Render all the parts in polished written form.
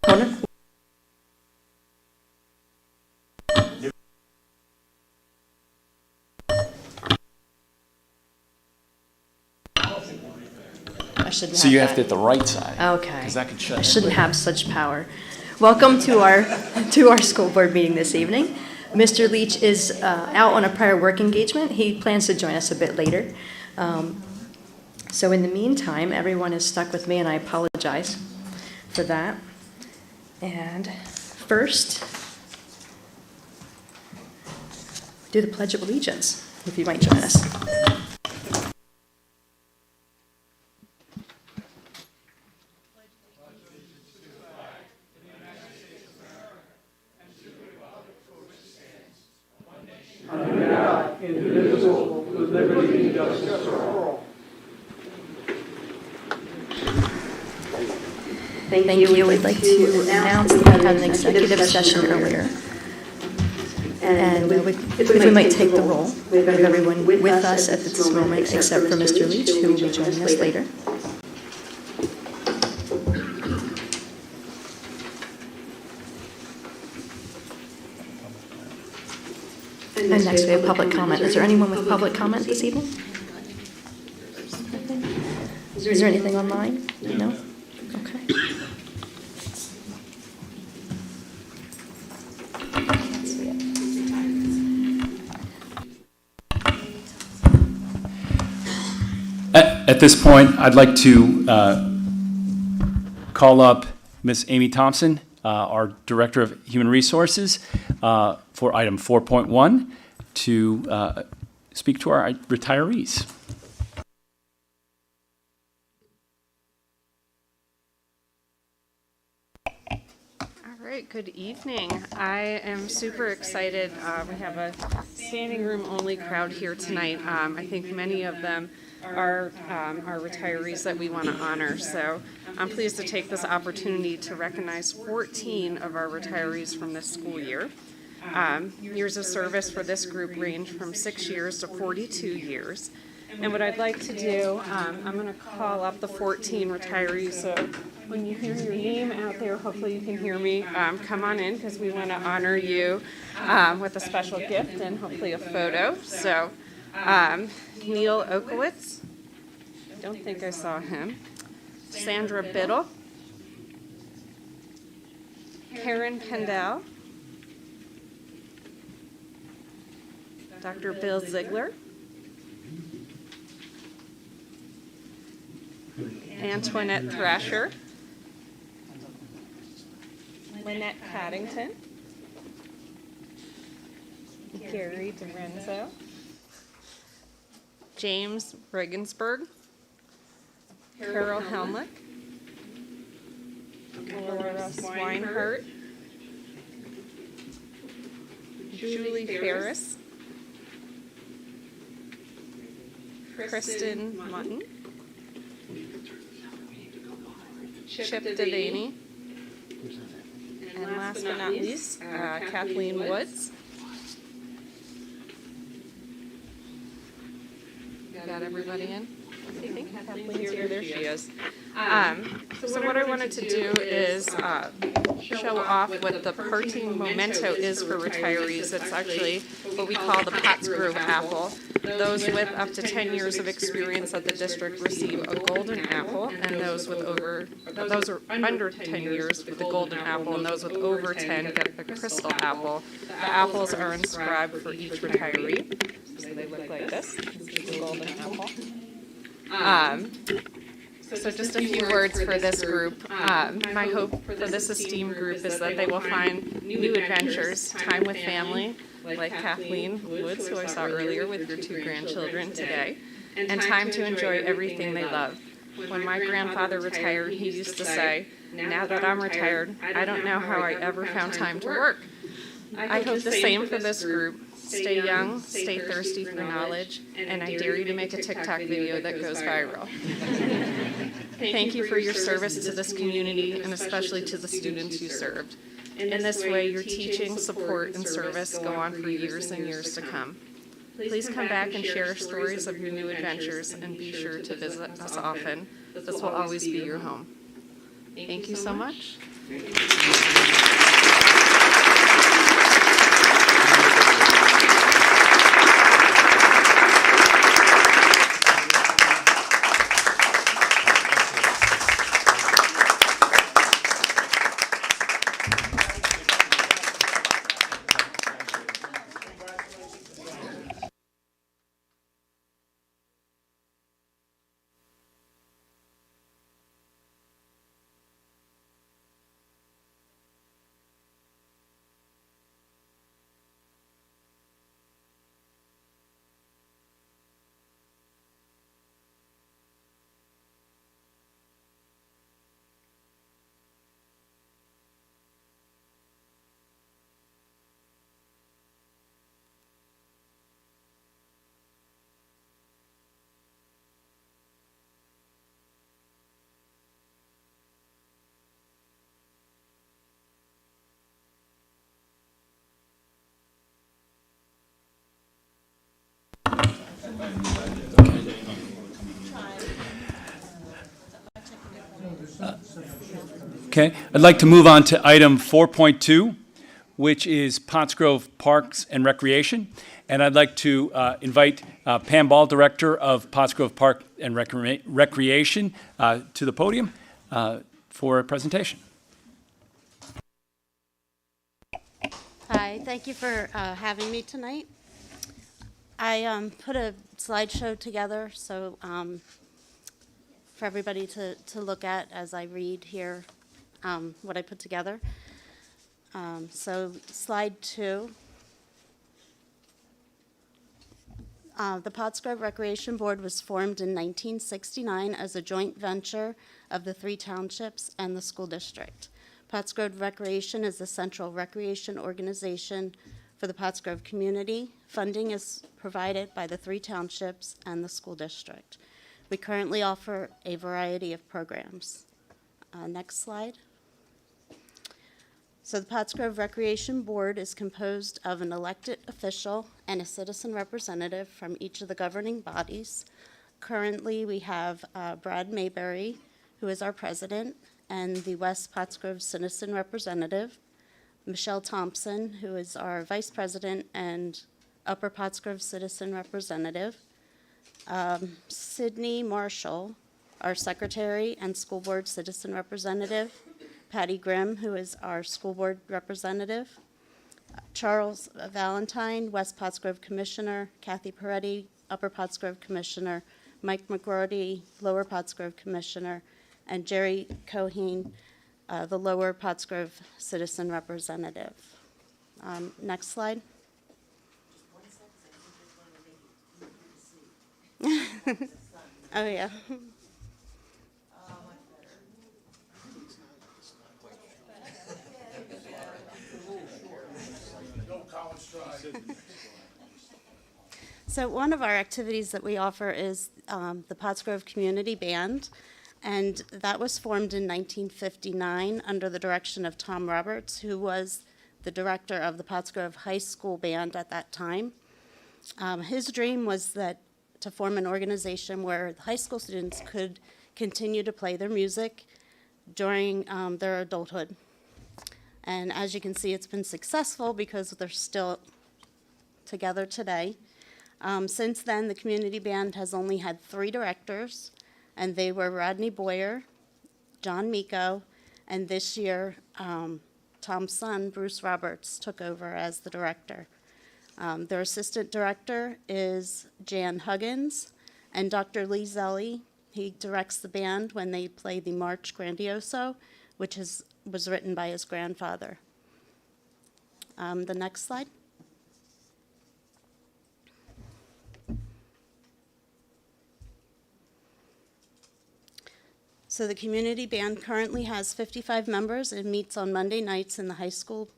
Owner? I shouldn't So you have that. to hit the right side. Okay. Because that could shut I it. shouldn't have such power. Welcome to our school board meeting this evening. Mr. Leach is out on a prior work engagement. He plans to join us a bit later. So in the meantime, everyone is stuck with me, and I apologize for that. And first, do the Pledge of Allegiance, if you might join us. Under God, indivisible, with liberty and justice for all. Thank you. We'd like to announce that we had an executive session earlier. And if we might take the roll, we have everyone with us at this moment except for Mr. Leach, who will be joining us later. And next we have public comment. Is there anyone with public comment this evening? Is there anything online? No? Okay. At this point, I'd like to call up Ms. Amy Thompson, our Director of Human Resources, for item 4.1 to speak to our retirees. Good evening. I am super excited. We have a standing room only crowd here tonight. I think many of them are retirees that we want to honor. So I'm pleased to take this opportunity to recognize 14 of our retirees from this school year. Years of service for this group range from 6 years to 42 years. And what I'd like to do, I'm going to call up the 14 retirees. So when you hear your name out there, hopefully you can hear me. Come on in because we want to honor you with a special gift and hopefully a photo. So Neil Okowitz, I don't think I saw him. Sandra Biddle, Karen Pendel, Dr. Bill Ziegler, Antoinette Thrasher, Lynette Paddington, Gary DeRenzo, James Regensburg, Carol Helmuck, Laura Swinehart, Julie Ferris, Kristen Mutton, Chip Devaney, and last but not least, Kathleen Woods. Got everybody in? I think Kathleen's here. There she is. So what I wanted to do is show off what the parting memento is for retirees. It's actually what we call the Pottsgrove apple. Those with up to 10 years of experience at the district receive a golden apple, and those are under 10 years with the golden apple, and those with over 10 get a crystal apple. The apples are inscribed for each retiree. So they look like this. This is the golden apple. So just a few words for this group. My hope for this esteemed group is that they will find new adventures, time with family, like Kathleen Woods, who I saw earlier with your 2 grandchildren today, and time to enjoy everything they love. When my grandfather retired, he used to say, "Now that I'm retired, I don't know how I ever found time to work." I hope the same for this group. Stay young, stay thirsty for knowledge, and I dare you to make a TikTok video that goes viral. Thank you for your service to this community and especially to the students you served. In this way, your teaching, support, and service go on for years and years to come. Please come back and share stories of your new adventures, and be sure to visit us often. This will always be your home. Thank you so much. Okay, I'd like to move on to item 4.2, which is Pottsgrove Parks and Recreation. And I'd like to invite Pam Ball, Director of Pottsgrove Park and Recreation, to the podium for a presentation. Hi, thank you for having me tonight. I put a slideshow together so for everybody to look at as I read here what I put together. So slide 2. The Pottsgrove Recreation Board was formed in 1969 as a joint venture of the 3 townships and the school district. Pottsgrove Recreation is the central recreation organization for the Pottsgrove community. Funding is provided by the 3 townships and the school district. We currently offer a variety of programs. Next slide. So the Pottsgrove Recreation Board is composed of an elected official and a citizen representative from each of the governing bodies. Currently, we have Brad Mayberry, who is our president, and the West Pottsgrove citizen representative, Michelle Thompson, who is our vice president and Upper Pottsgrove citizen representative, Sydney Marshall, our secretary and school board citizen representative, Patty Grimm, who is our school board representative, Charles Valentine, West Pottsgrove Commissioner, Kathy Peretti, Upper Pottsgrove Commissioner, Mike McGrody, Lower Pottsgrove Commissioner, and Jerry Coheen, the Lower Pottsgrove Citizen Representative. Next slide. Oh, yeah. So one of our activities that we offer is the Pottsgrove Community Band, and that was formed in 1959 under the direction of Tom Roberts, who was the director of the Pottsgrove High School Band at that time. His dream was to form an organization where the high school students could continue to play their music during their adulthood. And as you can see, it's been successful because they're still together today. Since then, the community band has only had 3 directors, and they were Rodney Boyer, John Miko, and this year, Tom's son, Bruce Roberts, took over as the director. Their assistant director is Jan Huggins, and Dr. Lee Zelli. He directs the band when they play the March Grandioso, which was written by his grandfather. The next slide. So the community band currently has 55 members and meets on Monday nights in the high school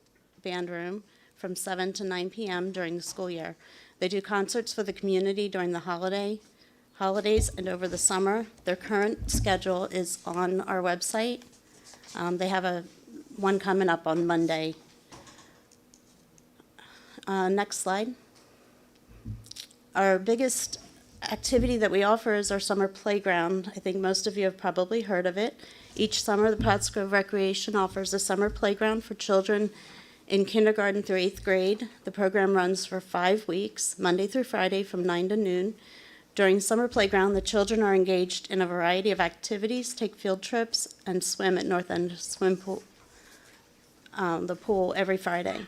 band room from 7 to 9 p.m. during the school year. They do concerts for the community during the holidays and over the summer. Their current schedule is on our website. They have one coming up on Monday. Next slide. Our biggest activity that we offer is our summer playground. I think most of you have probably heard of it. Each summer, the Pottsgrove Recreation offers a summer playground for children in kindergarten through 8th grade. The program runs for 5 weeks, Monday through Friday from 9 to noon. During summer playground, the children are engaged in a variety of activities, take field trips, and swim at North End Swim Pool, the pool every Friday.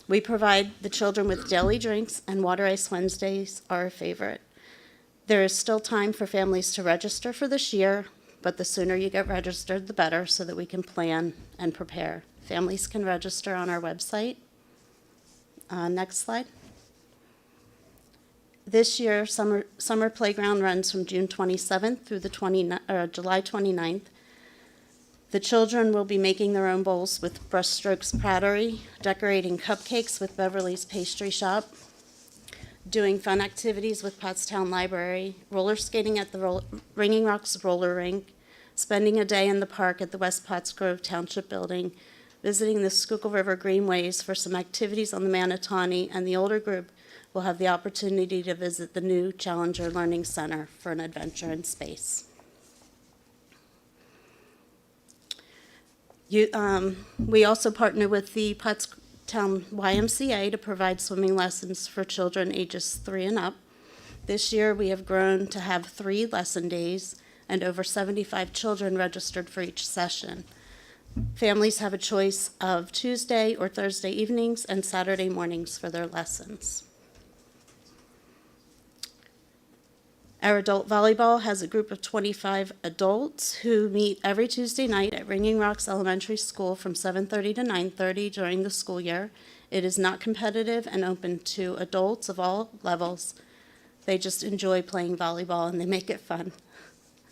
We provide the children with daily drinks, and Water Ice Wednesdays are a favorite. There is still time for families to register for this year, but the sooner you get registered, the better, so that we can plan and prepare. Families can register on our website. Next slide. This year, summer playground runs from June 27th through the July 29th. The children will be making their own bowls with Brushstrokes Pottery, decorating cupcakes with Beverly's Pastry Shop, doing fun activities with Pottstown Library, roller skating at the Ringing Rocks roller rink, spending a day in the park at the West Pottsgrove Township Building, visiting the Schuylkill River Greenways for some activities on the Manatawny, and the older group will have the opportunity to visit the new Challenger Learning Center for an adventure in space. We also partner with the Pottstown YMCA to provide swimming lessons for children ages 3 and up. This year, we have grown to have 3 lesson days and over 75 children registered for each session. Families have a choice of Tuesday or Thursday evenings and Saturday mornings for their lessons. Our adult volleyball has a group of 25 adults who meet every Tuesday night at Ringing Rocks Elementary School from 7:30 to 9:30 during the school year. It is not competitive and open to adults of all levels. They just enjoy playing volleyball and they make it fun.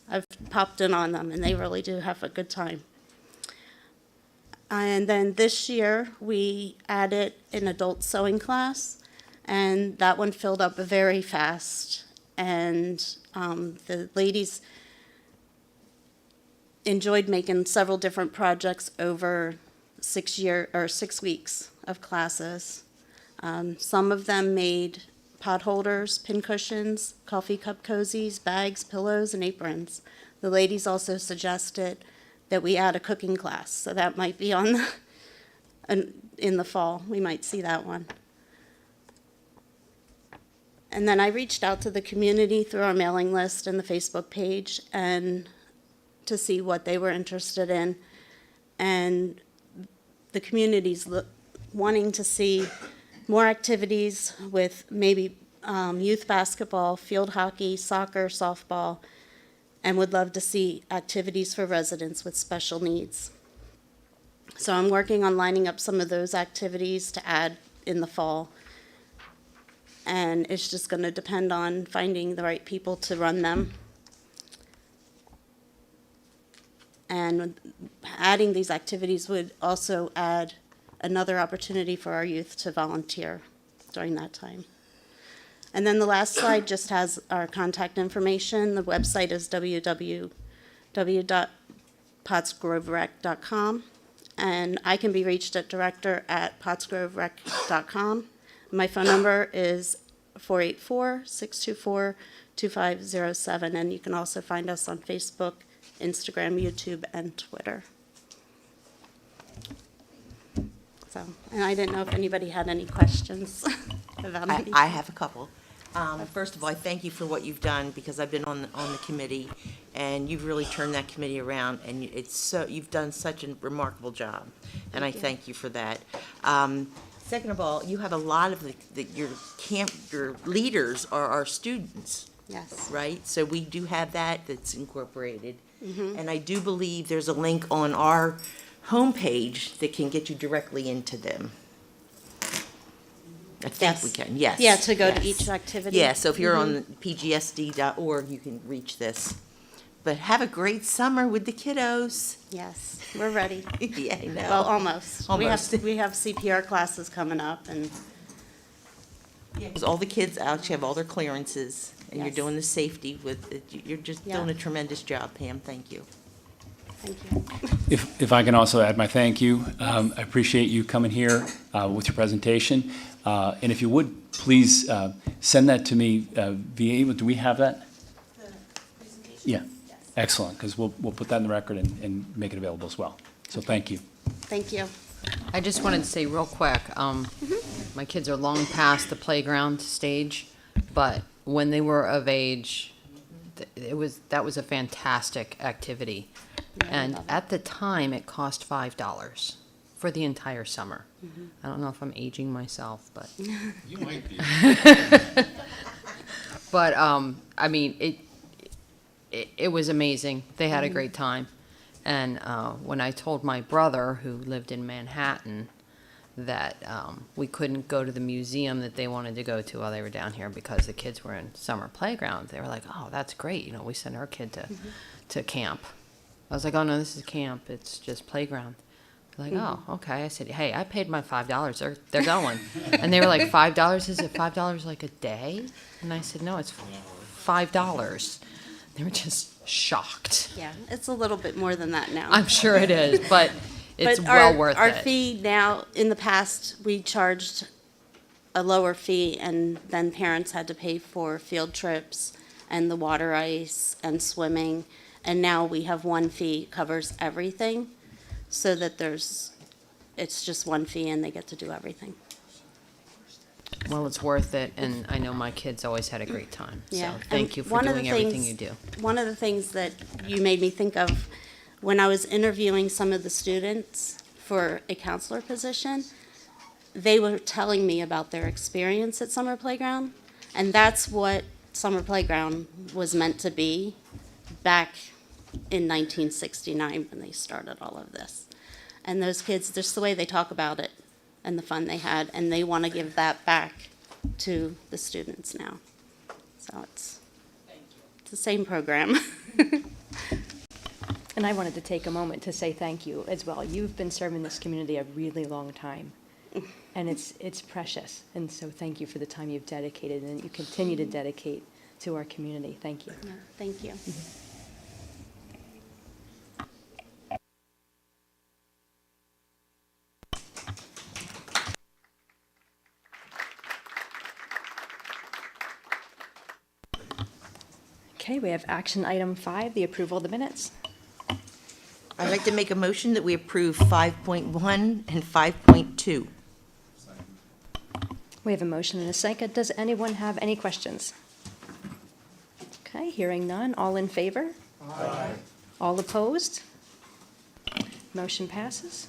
I've popped in on them and they really do have a good time. And then this year, we added an adult sewing class, and that one filled up very fast. And the ladies enjoyed making several different projects over 6 weeks of classes. Some of them made pot holders, pin cushions, coffee cup cozies, bags, pillows, and aprons. The ladies also suggested that we add a cooking class, so that might be on in the fall. We might see that one. And then I reached out to the community through our mailing list and the Facebook page and to see what they were interested in. And the community's wanting to see more activities with maybe youth basketball, field hockey, soccer, softball, and would love to see activities for residents with special needs. So I'm working on lining up some of those activities to add in the fall. And it's just going to depend on finding the right people to run them. And adding these activities would also add another opportunity for our youth to volunteer during that time. And then the last slide just has our contact information. The website is www.pottsgroverec.com. And I can be reached at director@pottsgroverec.com. My phone number is 484-624-2507, and you can also find us on Facebook, Instagram, YouTube, and Twitter. So, and I didn't know if anybody had any questions about anything. I have a couple. First of all, I thank you for what you've done, because I've been on the committee, and you've really turned that committee around, and you've done such a remarkable job, and I thank you for that. Second of all, you have a lot of your leaders are our students. Yes. Right? So we do have that's incorporated. Mm-hmm. And I do believe there's a link on our homepage that can get you directly into them. I think we can, yes. Yeah, to go to yes. each activity. Yeah, so if you're on pgsd.org, you can reach this. But have a great summer with the kiddos. Yes, we're ready. Yeah, I know. Well, almost. Almost. We have CPR classes coming up, and Yeah, 'cause all the kids actually have all their clearances, and you're Yes. doing the safety with it. You're just Yeah. doing a tremendous job, Pam. Thank you. thank you. If I can also add my thank you, I appreciate you coming here with your presentation. And if you would, please send that to me via email. Do we have that? Yeah, excellent, because we'll put that in the record and make it available as well. So thank you. Thank you. I just wanted to say real quick, my kids are long past the playground stage, but when they were of age, that was a fantastic activity. And at the time, it cost $5 for the entire summer. I don't know if I'm aging myself, but. You might be. But, I mean, it was amazing. They had a great time. And when I told my brother, who lived in Manhattan, that we couldn't go to the museum that they wanted to go to while they were down here because the kids were in summer playground, they were like, oh, that's great. You know, we send our kid to camp. I was like, oh, no, this is camp. It's just playground. They're like, oh, okay. I said, hey, I paid my $5. They're going. And they were like, $5? Is it $5 like a day? And I said, no, it's $5. They were just shocked. Yeah, it's a little bit more than that now. I'm sure it is, but it's But well worth Our it. fee now, in the past, we charged a lower fee, and then parents had to pay for field trips and the water ice and swimming. And now we have one fee, covers everything, so that it's just one fee and they get to do everything. Well, it's worth it, and I know my kids always had a great time. Yeah. So thank And you for one of the doing everything things- you do. One of the things that you made me think of, when I was interviewing some of the students for a counselor position, they were telling me about their experience at summer playground, and that's what summer playground was meant to be back in 1969 when they started all of this. And those kids, just the way they talk about it and the fun they had, and they want to give that back to the students now. So it's the same program. And I wanted to take a moment to say thank you as well. You've been serving this community a really long time, and it's precious. And so thank you for the time you've dedicated and you continue to dedicate to our community. Thank you. Yeah, thank you. Okay, we have action item 5, the approval of the minutes. I'd like to make a motion that we approve 5.1 and 5.2. We have a motion and a second. Does anyone have any questions? Okay, hearing none. All in favor? Aye. All opposed? Motion passes.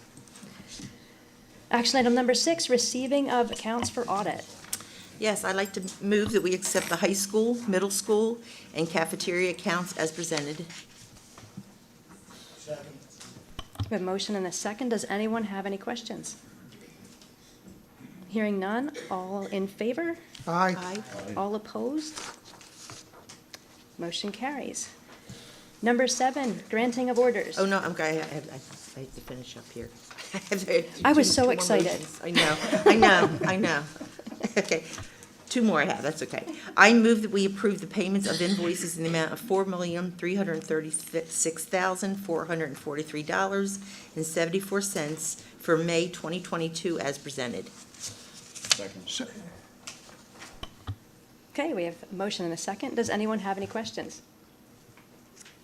Action item number 6, receiving of accounts for audit. Yes, I'd like to move that we accept the high school, middle school, and cafeteria accounts as presented. We have a motion and a second. Does anyone have any questions? Hearing none. All in favor? Aye. All opposed? Motion carries. Number 7, granting of orders. Oh, no, I'm going, I have to finish up here. I was so Two more excited. motions. I know. Okay, 2 more I have, that's okay. I move that we approve the payments of invoices in the amount of $4,336,443.74 for May 2022 as presented. Second. Okay, we have a motion and a second. Does anyone have any questions?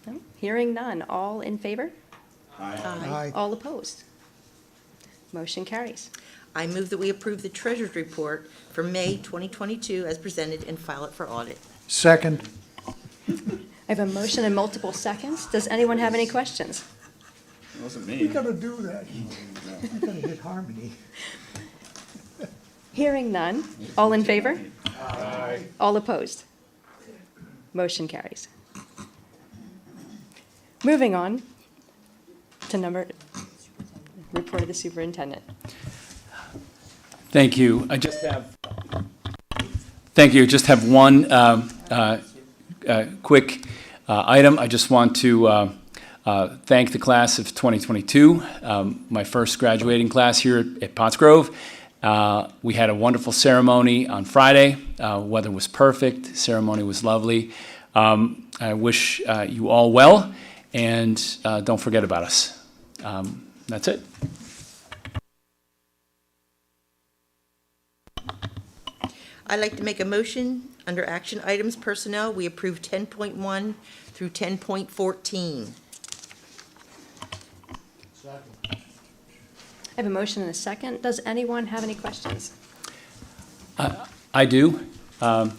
No? Hearing none. All in favor? Aye. All opposed? Motion carries. I move that we approve the treasurer's report for May 2022 as presented and file it for audit. Second. I have a motion and multiple seconds. Does anyone have any questions? It wasn't We me. gotta do that. We gotta hit harmony. Hearing none. All in favor? Aye. All opposed? Motion carries. Moving on to report of the superintendent. Thank you. Thank you. Just have one quick item. I just want to thank the class of 2022, my first graduating class here at Pottsgrove. We had a wonderful ceremony on Friday. Weather was perfect. Ceremony was lovely. I wish you all well, and don't forget about us. That's it. I'd like to make a motion, under action items personnel, we approve 10.1 through 10.14. I have a motion and a second. Does anyone have any questions? I do. Item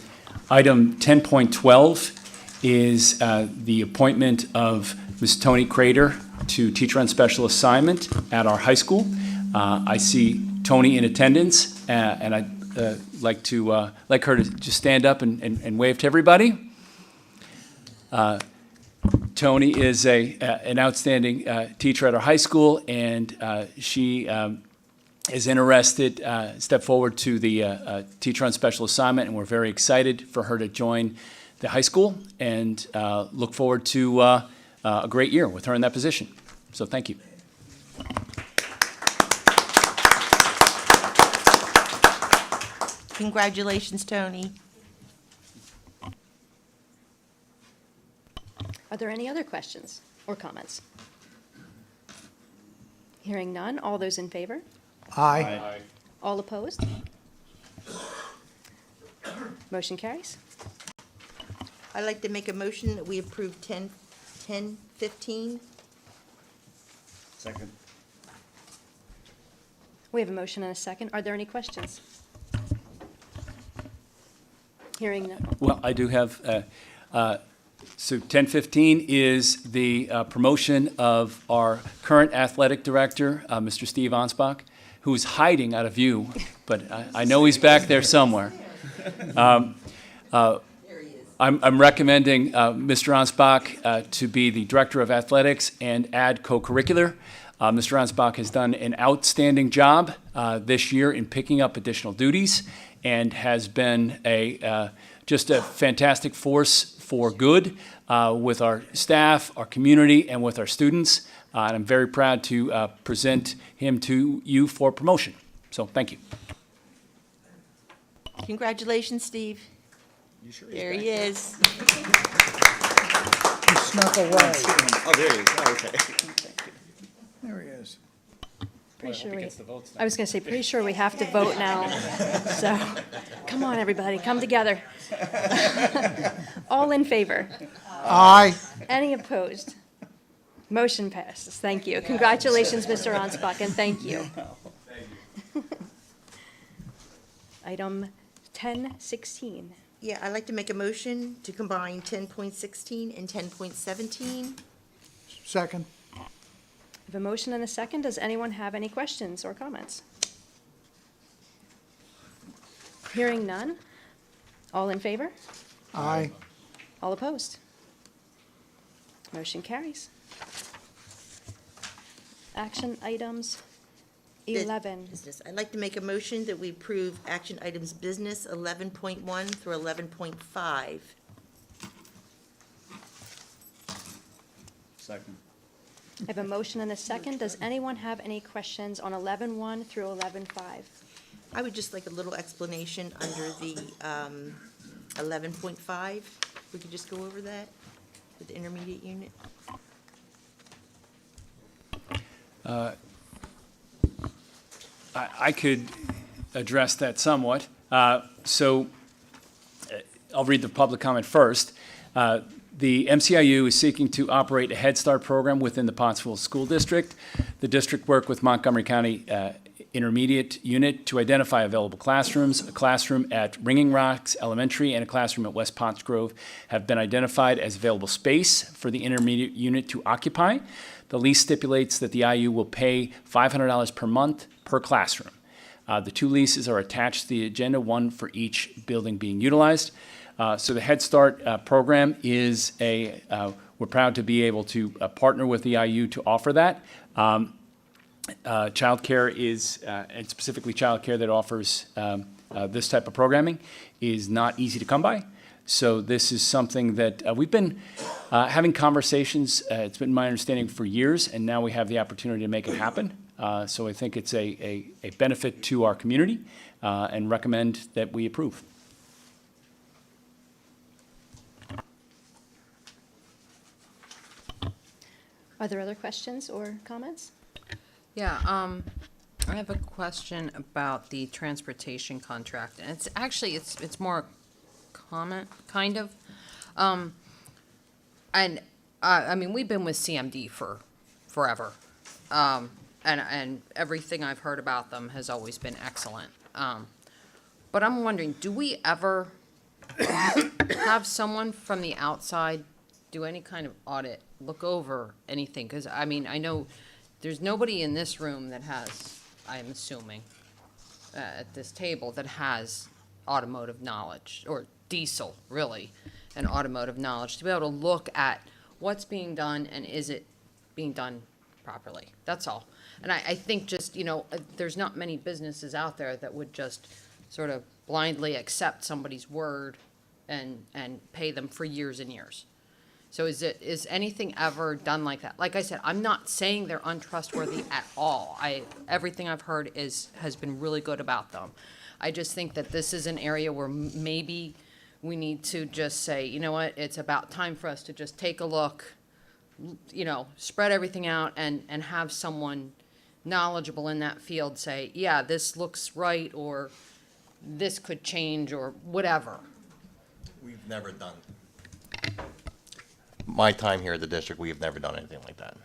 10.12 is the appointment of Ms. Tony Crater to teacher on special assignment at our high school. I see Tony in attendance, and I'd like her to just stand up and wave to everybody. Tony is an outstanding teacher at our high school, and she is interested, step forward to the teacher on special assignment, and we're very excited for her to join the high school and look forward to a great year with her in that position. So thank you. Congratulations, Tony. Are there any other questions or comments? Hearing none, all those in favor? Aye. All opposed? Motion carries. I'd like to make a motion that we approve 10.15. Second. We have a motion and a second. Are there any questions? Hearing none. Well, I do have, so 10:15 is the promotion of our current athletic director, Mr. Steve Ansbach, who is hiding out of view, but I know he's back there somewhere. I'm recommending Mr. Ansbach to be the director of athletics and add co-curricular. Mr. Ansbach has done an outstanding job this year in picking up additional duties and has been just a fantastic force for good with our staff, our community, and with our students. And I'm very proud to present him to you for promotion. So thank you. Congratulations, Steve. You sure There he is. He snuck away. Oh, there he is. Oh, okay. There he is. Pretty sure I was going to say, pretty sure we have to vote now. So, come on, everybody, come together. All in favor? Aye. Any opposed? Motion passes. Thank you. Congratulations, Mr. Ansbach, and thank you. Item 10:16. Yeah, I'd like to make a motion to combine 10.16 and 10.17. Second. We have a motion and a second. Does anyone have any questions or comments? Hearing none. All in favor? Aye. All opposed? Motion carries. Action items 11. Business. I'd like to make a motion that we approve action items business 11.1 through 11.5. Second. I have a motion and a second. Does anyone have any questions on 11.1 through 11.5? I would just like a little explanation under the 11.5. We could just go over that with the intermediate unit. I could address that somewhat. So I'll read the public comment first. The MCIU is seeking to operate a Head Start program within the Pottsville School District. The district worked with Montgomery County Intermediate Unit to identify available classrooms. A classroom at Ringing Rocks Elementary and a classroom at West Pottsgrove have been identified as available space for the intermediate unit to occupy. The lease stipulates that the IU will pay $500 per month per classroom. The two leases are attached to the agenda, one for each building being utilized. So the Head Start program is we're proud to be able to partner with the IU to offer that. Childcare is, and specifically childcare that offers this type of programming, is not easy to come by. So this is something that we've been having conversations. It's been my understanding for years, and now we have the opportunity to make it happen. So I think it's a benefit to our community and recommend that we approve. Are there other questions or comments? Yeah, I have a question about the transportation contract, and it's actually, it's more a comment, kind of. And, I mean, we've been with CMD for forever. And everything I've heard about them has always been excellent. But I'm wondering, do we ever have someone from the outside do any kind of audit, look over anything? Because, I mean, I know there's nobody in this room that has, I'm assuming, at this table, that has automotive knowledge, or diesel, really, and automotive knowledge, to be able to look at what's being done and is it being done properly. That's all. And I think just, there's not many businesses out there that would just sort of blindly accept somebody's word and pay them for years and years. So is anything ever done like that? Like I said, I'm not saying they're untrustworthy at all. Everything I've heard has been really good about them. I just think that this is an area where maybe we need to just say, you know what, it's about time for us to just take a look, spread everything out and have someone knowledgeable in that field say, yeah, this looks right, or this could change, or whatever. We've never done. My time here at the district, we have never done anything like that.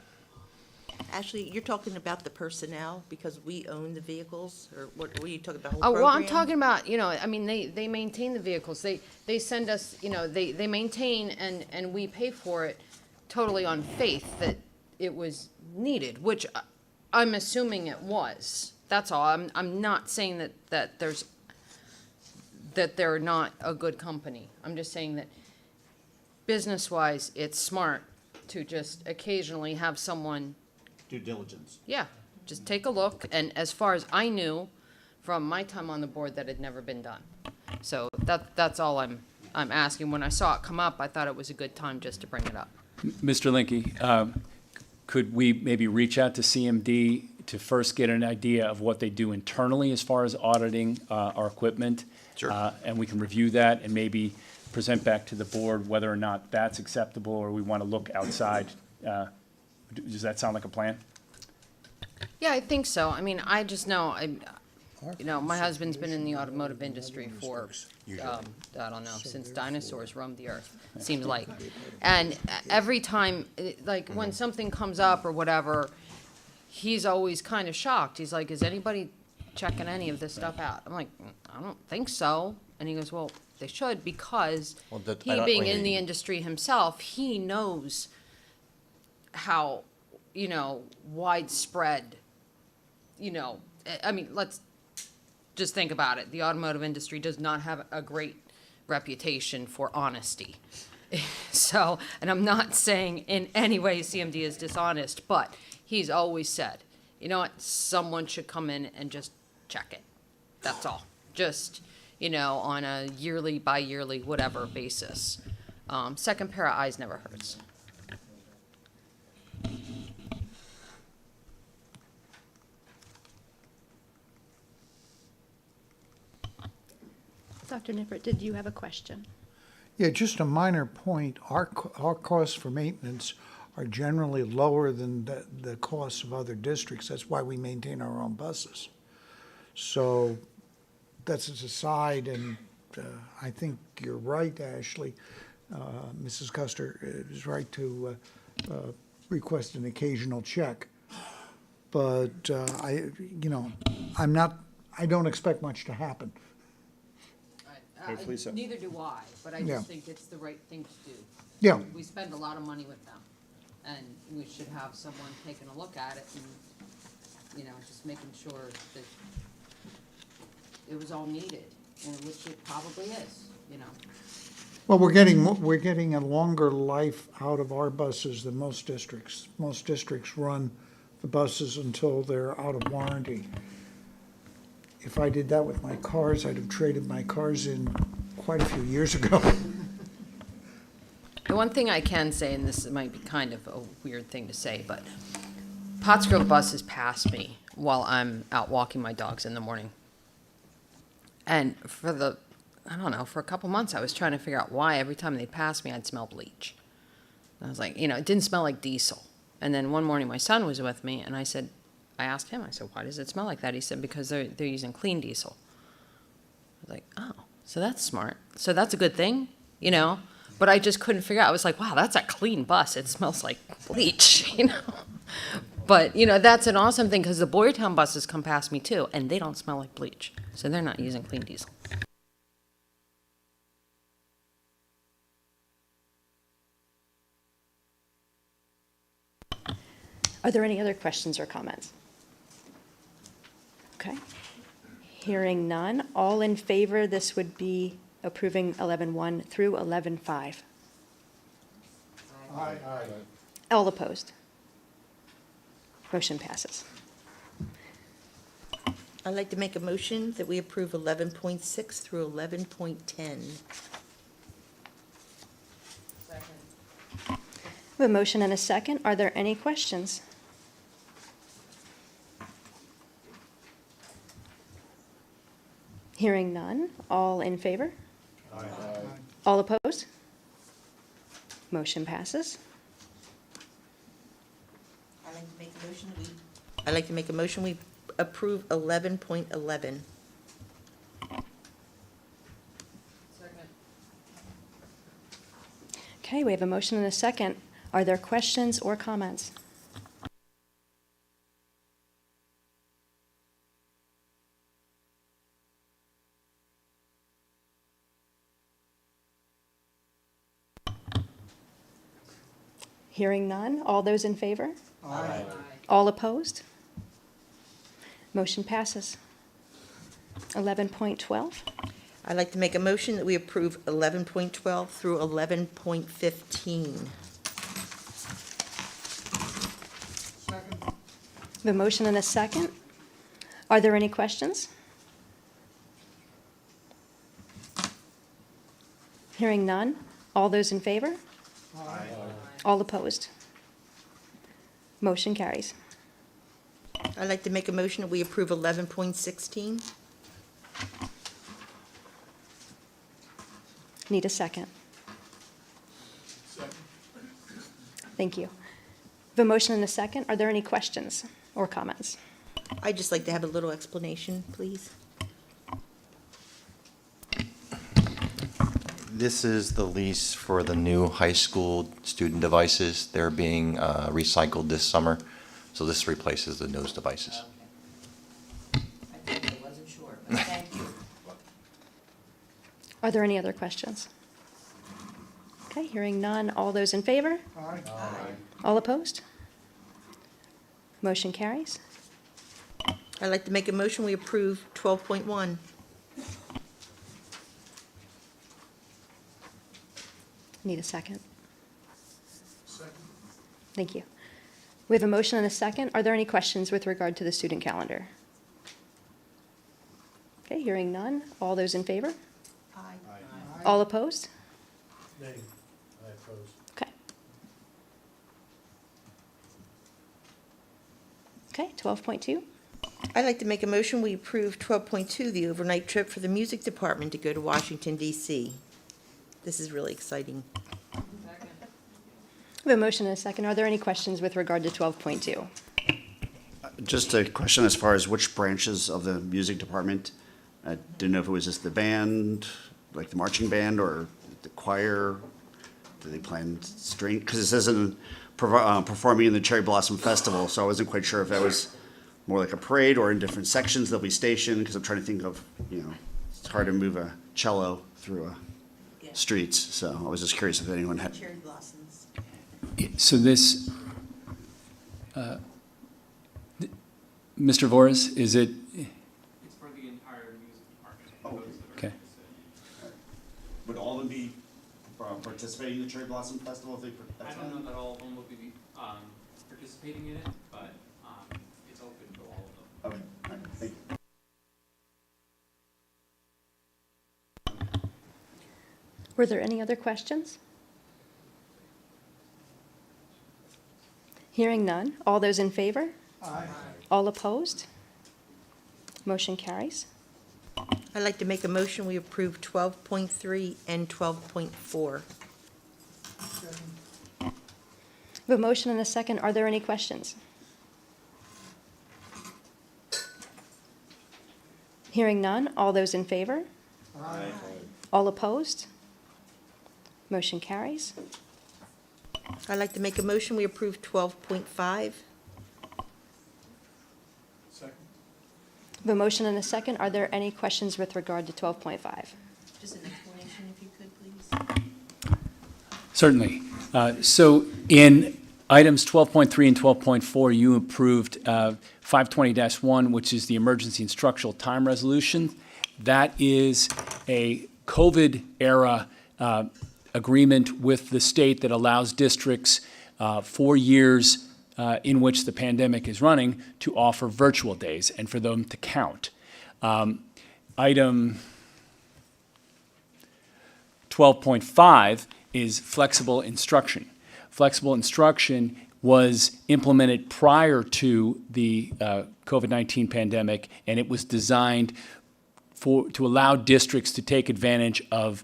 Actually, you're talking about the personnel because we own the vehicles, or what are you talking about? Oh, well, I'm talking about, I mean, they maintain the vehicles. They send us, they maintain and we pay for it totally on faith that it was needed, which I'm assuming it was. That's all. I'm not saying that they're not a good company. I'm just saying that business-wise, it's smart to just occasionally have someone, Due diligence. yeah, just take a look. And as far as I knew from my time on the board, that had never been done. So that's all I'm asking. When I saw it come up, I thought it was a good time just to bring it up. Mr. Linky, could we maybe reach out to CMD to first get an idea of what they do internally as far as auditing our equipment? Sure. And we can review that and maybe present back to the board whether or not that's acceptable or we want to look outside. Does that sound like a plan? Yeah, I think so. I mean, I just know, my husband's been in the automotive industry for, I don't know, since dinosaurs roamed the earth, seems like. And every time, like, when something comes up or whatever, he's always kind of shocked. He's like, is anybody checking any of this stuff out? I'm like, I don't think so. And he goes, well, they should, because Well, I he don't- being wait, in the industry himself, he knows how, widespread, I mean, let's just think about it. The automotive industry does not have a great reputation for honesty. So, and I'm not saying in any way CMD is dishonest, but he's always said, you know what, someone should come in and just check it. That's all. Just, on a yearly, bi-yearly, whatever basis. Second pair of eyes never hurts. Dr. Nippert, did you have a question? Yeah, just a minor point. Our costs for maintenance are generally lower than the costs of other districts. That's why we maintain our own buses. So that's an aside, and I think you're right, Ashley. Mrs. Custer is right to request an occasional check. But I don't expect much to happen. Hopefully so. Neither do I, but I Yeah. just think it's the right thing to do. Yeah. We spend a lot of money with them, and we should have someone taking a look at it and, just making sure that it was all needed, and which it probably is, Well, we're getting a longer life out of our buses than most districts. Most districts run the buses until they're out of warranty. If I did that with my cars, I'd have traded my cars in quite a few years ago. The one thing I can say, and this might be kind of a weird thing to say, but Pottsgrove buses pass me while I'm out walking my dogs in the morning. And for a couple months, I was trying to figure out why every time they passed me, I'd smell bleach. And I was like, it didn't smell like diesel. And then one morning, my son was with me, and I said, I asked him, I said, why does it smell like that? He said, because they're using clean diesel. I was like, oh, so that's smart. So that's a good thing, you know? But I just couldn't figure out. I was like, wow, that's a clean bus. It smells like bleach, you know? But, you know, that's an awesome thing because the Boyertown buses come past me too, and they don't smell like bleach. So they're not using clean diesel. Are there any other questions or comments? Okay. Hearing none, all in favor, this would be approving 11.1 through 11.5. Aye. All opposed? Motion passes. I'd like to make a motion that we approve 11.6 through 11.10. We have a motion and a second. Are there any questions? Hearing none, all in favor? Aye. All opposed? Motion passes. I'd like to make a motion we approve 11.11. Okay, we have a motion and a second. Are there questions or comments? Hearing none, all those in favor? Aye. All opposed? Motion passes. 11.12. I'd like to make a motion that we approve 11.12 through 11.15. The motion and a second. Are there any questions? Hearing none. All those in favor? Aye. All opposed? Motion carries. I'd like to make a motion that we approve 11.16. Need a second. Thank you. The motion and a second. Are there any questions or comments? I'd just like to have a little explanation, please. This is the lease for the new high school student devices. They're being recycled this summer, so this replaces the newest devices. I wasn't sure, but thank you. Are there any other questions? Okay, hearing none. All those in favor? Aye. All opposed? Motion carries. I'd like to make a motion we approve 12.1. Need a second. Second. Thank you. We have a motion and a second. Are there any questions with regard to the student calendar? Okay, hearing none. All those in favor? Aye. All opposed? Nay. I oppose. Okay. Okay, 12.2. I'd like to make a motion we approve 12.2, the overnight trip for the music department to go to Washington DC. This is really exciting. We have a motion and a second. Are there any questions with regard to 12.2? Just a question as far as which branches of the music department. I didn't know if it was just the band, like the marching band, or the choir. Do they plan string? Because it says performing in the Cherry Blossom Festival, so I wasn't quite sure if that was more like a parade or in different sections they'll be stationed. Because I'm trying to think of, it's hard to move a cello through streets. So I was just curious if anyone had. Cherry blossoms. So this, Mr. Voris, is it? It's for the entire music department. Oh, Okay. Would all of them be participating in the Cherry Blossom Festival? If they I don't know that all of them will be participating in it, but it's open to all of them. Okay, all right, thank you. Were there any other questions? Hearing none. All those in favor? Aye. All opposed? Motion carries. I'd like to make a motion we approve 12.3 and 12.4. We have a motion and a second. Are there any questions? Hearing none, all those in favor? Aye. All opposed? Motion carries. I'd like to make a motion, we approve 12.5. Second. The motion and a second. Are there any questions with regard to 12.5? Just an explanation, if you could, please. Certainly. So in items 12.3 and 12.4, you approved 520-1, which is the emergency instructional time resolution. That is a COVID-era agreement with the state that allows districts 4 years in which the pandemic is running to offer virtual days and for them to count. Item 12.5 is flexible instruction. Flexible instruction was implemented prior to the COVID-19 pandemic, and it was designed to allow districts to take advantage of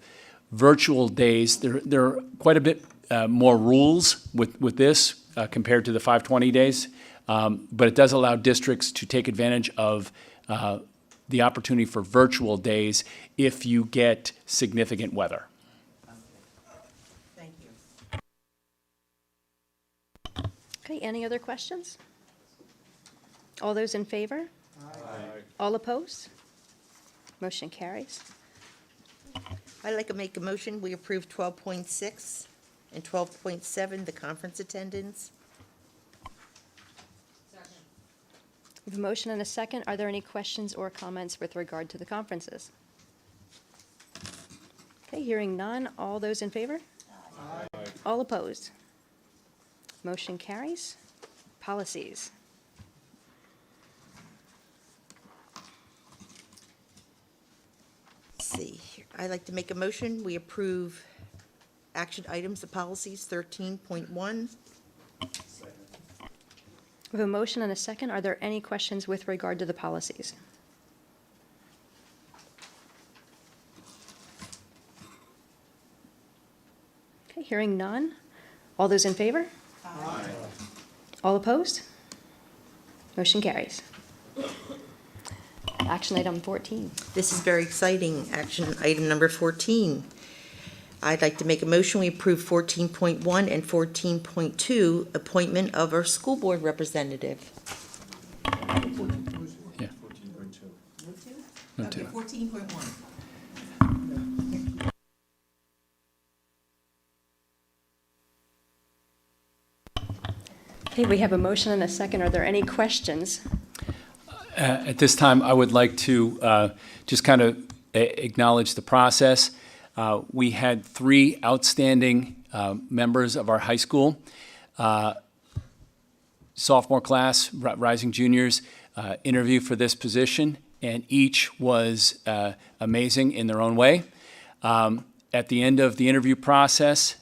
virtual days. There are quite a bit more rules with this compared to the 520 days, but it does allow districts to take advantage of the opportunity for virtual days if you get significant weather. Thank you. Okay, any other questions? All those in favor? Aye. All opposed? Motion carries. I'd like to make a motion, we approve 12.6 and 12.7, the conference attendance. We have a motion and a second. Are there any questions or comments with regard to the conferences? Okay, hearing none. All those in favor? Aye. All opposed? Motion carries. Policies. Let's see, I'd like to make a motion, we approve action items, the policies 13.1. We have a motion and a second. Are there any questions with regard to the policies? Okay, hearing none. All those in favor? Aye. All opposed? Motion carries. Action item 14. This is very exciting, action item number 14. I'd like to make a motion, we approve 14.1 and 14.2, appointment of our school board representative. Yeah. No, two. 14.1. Okay, we have a motion and a second. Are there any questions? At this time, I would like to just kind of acknowledge the process. We had 3 outstanding members of our high school, sophomore class, rising juniors, interview for this position, and each was amazing in their own way. At the end of the interview process,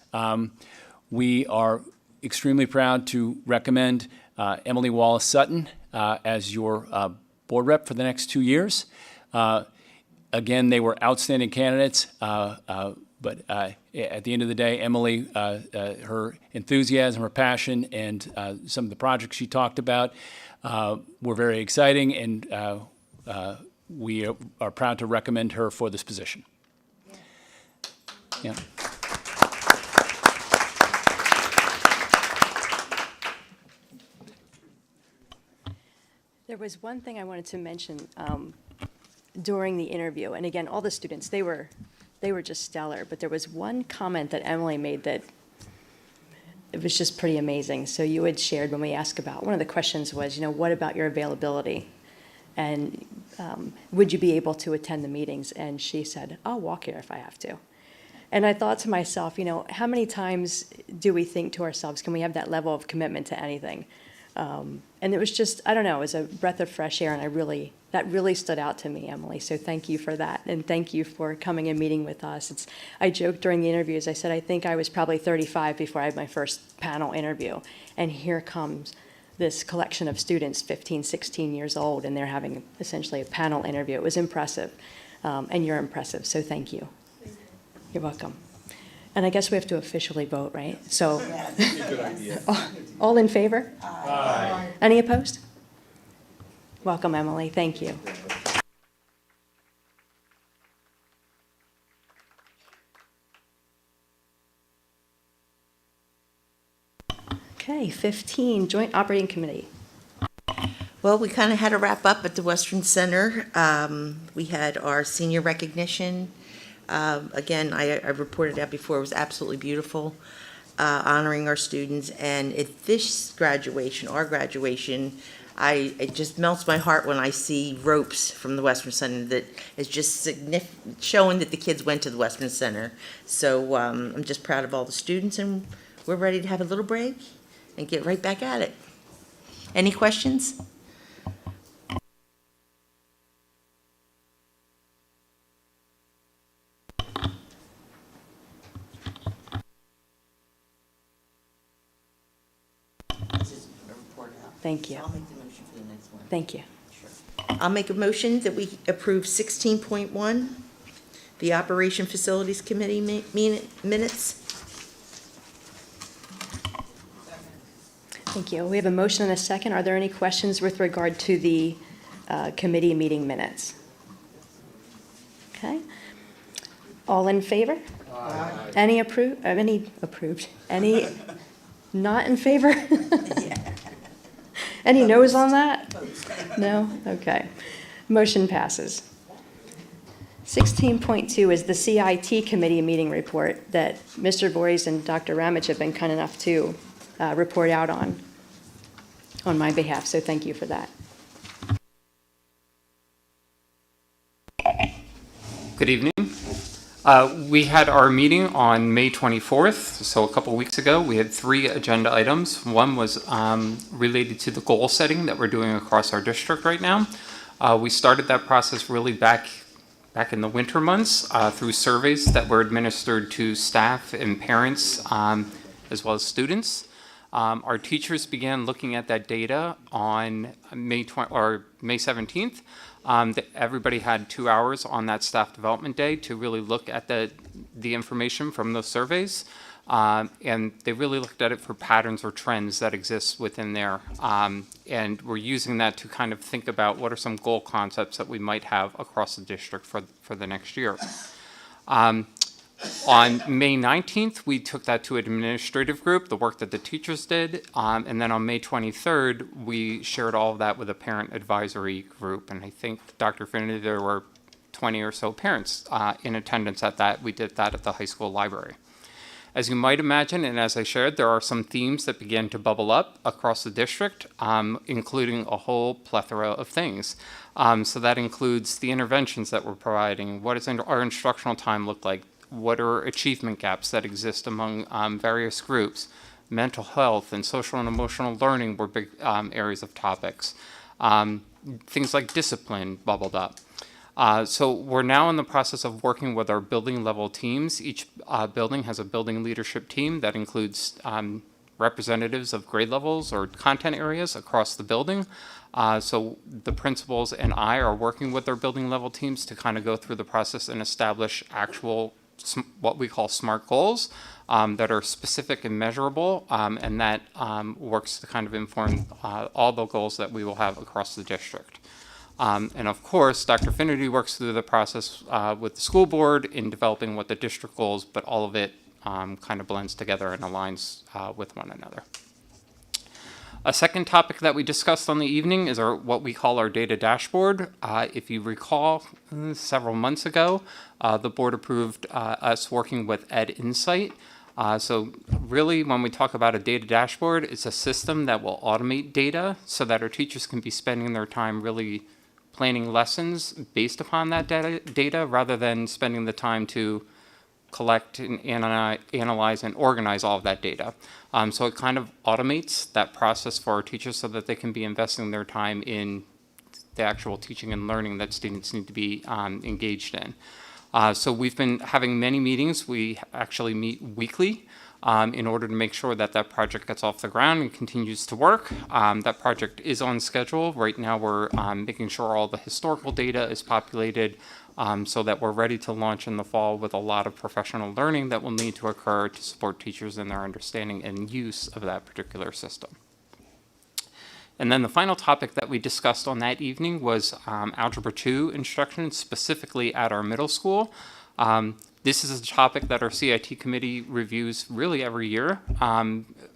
we are extremely proud to recommend Emily Wallace Sutton as your board rep for the next 2 years. Again, they were outstanding candidates, but at the end of the day, Emily, her enthusiasm, her passion, and some of the projects she talked about were very exciting, and we are proud to recommend her for this position. Yeah. There was one thing I wanted to mention during the interview, and again, all the students, they were just stellar, but there was one comment that Emily made that it was just pretty amazing. So you had shared when we asked about, one of the questions was, what about your availability? And would you be able to attend the meetings? And she said, I'll walk here if I have to. And I thought to myself, how many times do we think to ourselves, can we have that level of commitment to anything? And it was just, I don't know, it was a breath of fresh air, and that really stood out to me, Emily. So thank you for that, and thank you for coming and meeting with us. I joked during the interviews, I said, I think I was probably 35 before I had my first panel interview, and here comes this collection of students, 15, 16 years old, and they're having essentially a panel interview. It was impressive, and you're impressive, so thank you. You're welcome. And I guess we have to officially vote, right? So, all in favor? Aye. Any opposed? Welcome, Emily. Thank you. Okay, 15, Joint Operating Committee. Well, we kind of had a wrap up at the Western Center. We had our senior recognition. Again, I reported out before, it was absolutely beautiful, honoring our students. And at this graduation, our graduation, it just melts my heart when I see ropes from the Western Center that is just showing that the kids went to the Western Center. So I'm just proud of all the students, and we're ready to have a little break and get right back at it. Any questions? Thank you. I'll make the motion for the next one. Thank you. I'll make a motion that we approve 16.1, the Operation Facilities Committee minutes. Thank you. We have a motion and a second. Are there any questions with regard to the committee meeting minutes? Okay. All in favor? Aye. Any approved? Any not in favor? Any no's on that? No? Okay. Motion passes. 16.2 is the CIT committee meeting report that Mr. Voorhees and Dr. Ramage have been kind enough to report out on my behalf, so thank you for that. Good evening. We had our meeting on May 24th, so a couple weeks ago. We had 3 agenda items. One was related to the goal setting that we're doing across our district right now. We started that process really back in the winter months through surveys that were administered to staff and parents as well as students. Our teachers began looking at that data on May 17th. Everybody had 2 hours on that staff development day to really look at the information from those surveys. And they really looked at it for patterns or trends that exist within there. And we're using that to kind of think about what are some goal concepts that we might have across the district for the next year. On May 19th, we took that to an administrative group, the work that the teachers did, and then on May 23rd, we shared all of that with a parent advisory group, and I think, Dr. Finity, there were 20 or so parents in attendance at that. We did that at the high school library. As you might imagine, and as I shared, there are some themes that began to bubble up across the district, including a whole plethora of things. So that includes the interventions that we're providing, what does our instructional time look like, what are achievement gaps that exist among various groups. Mental health and social and emotional learning were big areas of topics. Things like discipline bubbled up. So we're now in the process of working with our building level teams. Each building has a building leadership team that includes representatives of grade levels or content areas across the building. So the principals and I are working with our building level teams to kind of go through the process and establish actual what we call SMART goals that are specific and measurable, and that works to kind of inform all the goals that we will have across the district. And of course, Dr. Finity works through the process with the school board in developing what the district goals, but all of it kind of blends together and aligns with one another. A second topic that we discussed on the evening is what we call our data dashboard. If you recall, several months ago, the board approved us working with Ed Insight. So really, when we talk about a data dashboard, it's a system that will automate data so that our teachers can be spending their time really planning lessons based upon that data rather than spending the time to collect and analyze and organize all of that data. So it kind of automates that process for our teachers so that they can be investing their time in the actual teaching and learning that students need to be engaged in. So we've been having many meetings. We actually meet weekly in order to make sure that that project gets off the ground and continues to work. That project is on schedule. Right now we're making sure all the historical data is populated so that we're ready to launch in the fall with a lot of professional learning that will need to occur to support teachers in their understanding and use of that particular system. And then the final topic that we discussed on that evening was Algebra 2 instruction, specifically at our middle school. This is a topic that our CIT committee reviews really every year.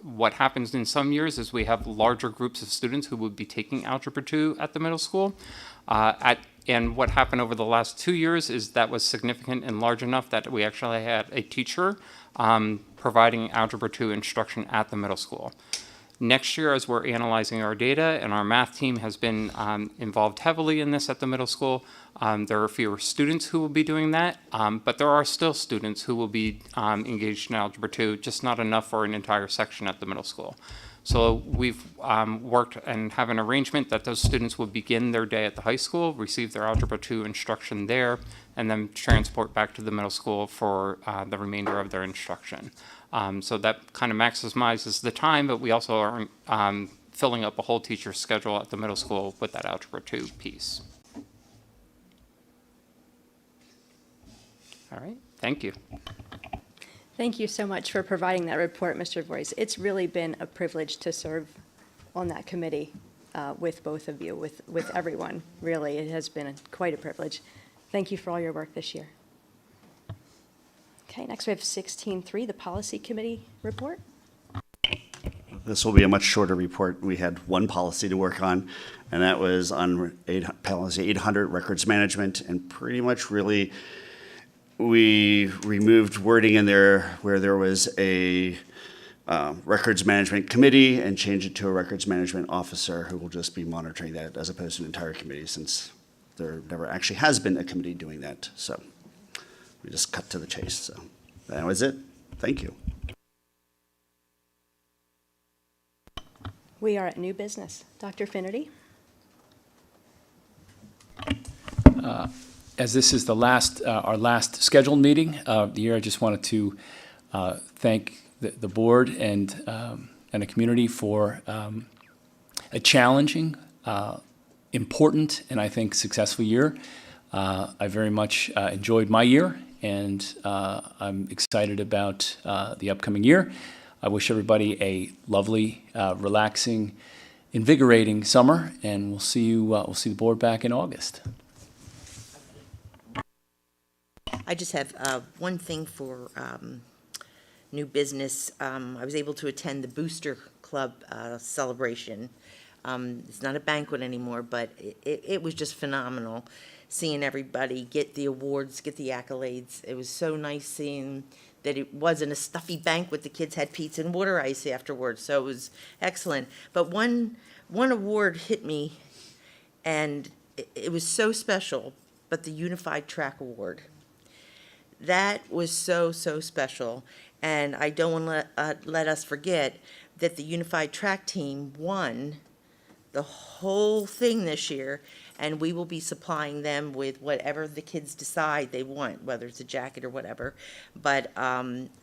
What happens in some years is we have larger groups of students who would be taking Algebra 2 at the middle school. And what happened over the last 2 years is that was significant and large enough that we actually had a teacher providing Algebra 2 instruction at the middle school. Next year, as we're analyzing our data, and our math team has been involved heavily in this at the middle school, there are fewer students who will be doing that, but there are still students who will be engaged in Algebra 2, just not enough for an entire section at the middle school. So we've worked and have an arrangement that those students will begin their day at the high school, receive their Algebra 2 instruction there, and then transport back to the middle school for the remainder of their instruction. So that kind of maximizes the time, but we also are filling up a whole teacher's schedule at the middle school with that Algebra 2 piece. All right, thank you. Thank you so much for providing that report, Mr. Voice. It's really been a privilege to serve on that committee with both of you, with everyone. Really, it has been quite a privilege. Thank you for all your work this year. Okay, next we have 16.3, the Policy Committee report. This will be a much shorter report. We had one policy to work on, and that was on policy 800, records management, and pretty much really we removed wording in there where there was a records management committee and changed it to a records management officer who will just be monitoring that as opposed to an entire committee, since there never actually has been a committee doing that. So we just cut to the chase. So that was it. Thank you. We are at new business. Dr. Finnerty. As this is the last, our last scheduled meeting of the year, I just wanted to thank the board and the community for a challenging, important, and I think successful year. I very much enjoyed my year, and I'm excited about the upcoming year. I wish everybody a lovely, relaxing, invigorating summer, and we'll see you. We'll see the board back in August. I just have one thing for new business. I was able to attend the Booster Club celebration. It's not a banquet anymore, but it was just phenomenal seeing everybody get the awards, get the accolades. It was so nice seeing that it wasn't a stuffy banquet. The kids had pizza and water ice afterwards, so it was excellent. But one award hit me, and it was so special, but the Unified Track Award. That was so, so special, and I don't want to let us forget that the Unified Track team won the whole thing this year, and we will be supplying them with whatever the kids decide they want, whether it's a jacket or whatever. But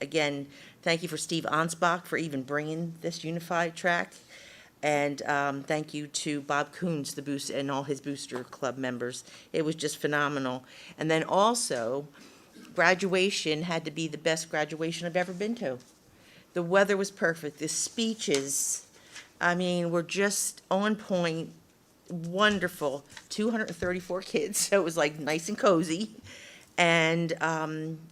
again, thank you for Steve Ansbach for even bringing this Unified Track, and thank you to Bob Coons, the boost, and all his Booster Club members. It was just phenomenal. And then also, graduation had to be the best graduation I've ever been to. The weather was perfect. The speeches, I mean, were just on point, wonderful. 234 kids, so it was like nice and cozy. And,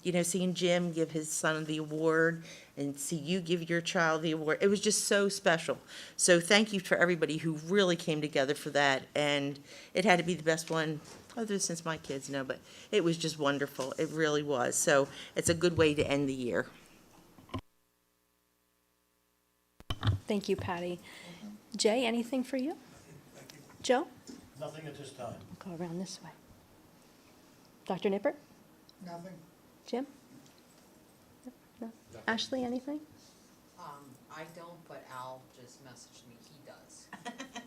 you know, seeing Jim give his son the award and see you give your child the award, it was just so special. So thank you for everybody who really came together for that. And it had to be the best one, other since my kids know, but it was just wonderful. It really was. So it's a good way to end the year. Thank you, Patty. Jay, anything for you? Joe? Nothing at this time. We'll go around this way. Dr. Nippert? Nothing. Jim? No? Ashley, anything? I don't, but Al just messaged me. He does.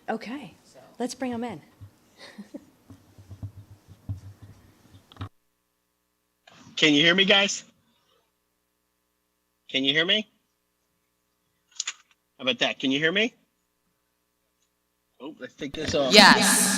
Okay, So. let's bring him in. Can you hear me, guys? Can you hear me? How about that? Can you hear me? Oh, let's take this off. Yes.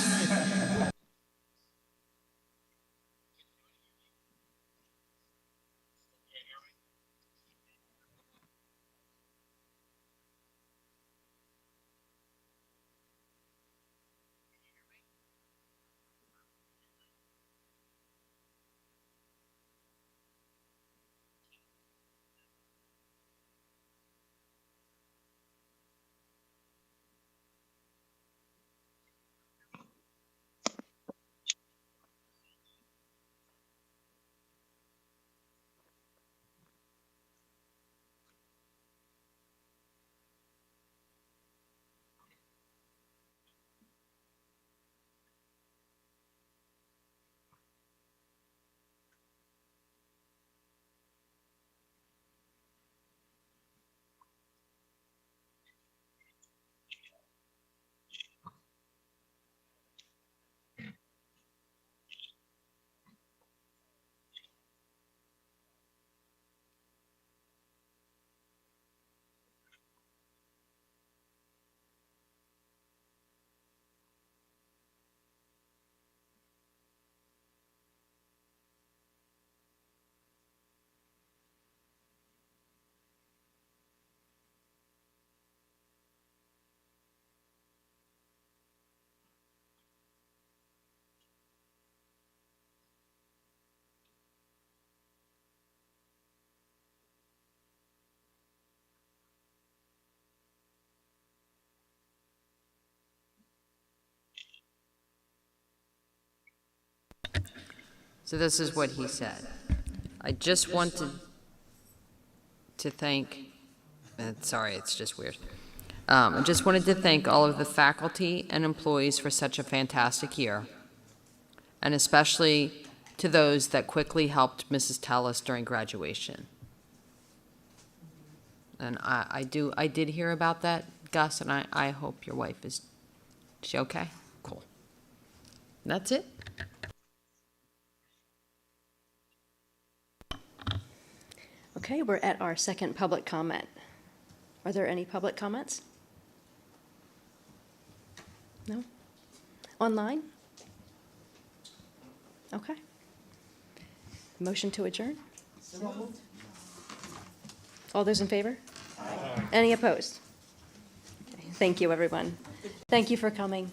So this is what he said. I just wanted to thank, sorry, it's just weird. I just wanted to thank all of the faculty and employees for such a fantastic year, and especially to those that quickly helped Mrs. Tellis during graduation. And I did hear about that, Gus, and I hope your wife is she okay? Cool. That's it. Okay, we're at our second public comment. Are there any public comments? No? Online? Okay. Motion to adjourn? All those in favor? Aye. Any opposed? Okay, thank you, everyone. Thank you for coming.